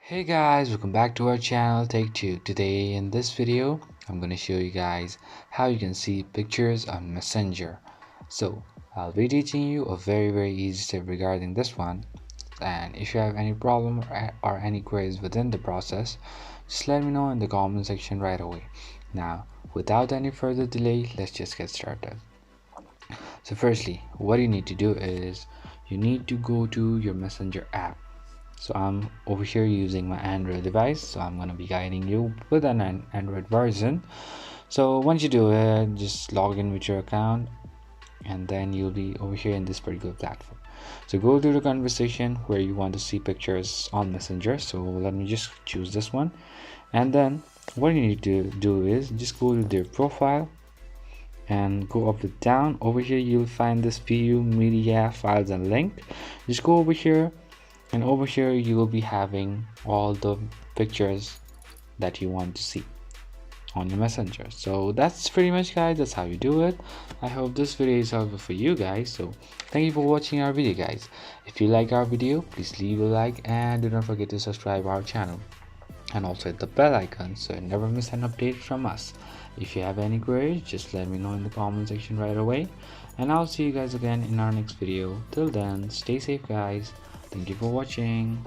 Hey guys, welcome back to our channel Take 2. Today in this video, I'm going to show you guys how you can see pictures on Messenger. So I'll be teaching you a very easy step regarding this one, and if you have any problem or any queries within the process, just let me know in the comment section right away. Now without any further delay, let's just get started. So firstly, what you need to do is you need to go to your Messenger app. So I'm over here using my Android device, so I'm going to be guiding you with an Android version. So once you do it, just log in with your account and then you'll be over here in this particular platform. So go to the conversation where you want to see pictures on Messenger. So let me just choose this one, and then what you need to do is just go to their profile and go up and down. Over here you'll find this view media files and link. Just go over here, and over here you will be having all the pictures that you want to see on your Messenger. So that's pretty much, guys, that's how you do it. I hope this video is helpful for you guys. So thank you for watching our video, guys. If you like our video, please leave a like and do not forget to subscribe our channel, and also hit the bell icon so you never miss an update from us. If you have any queries, just let me know in the comment section right away, and I'll see you guys again in our next video. Till then, stay safe, guys. Thank you for watching.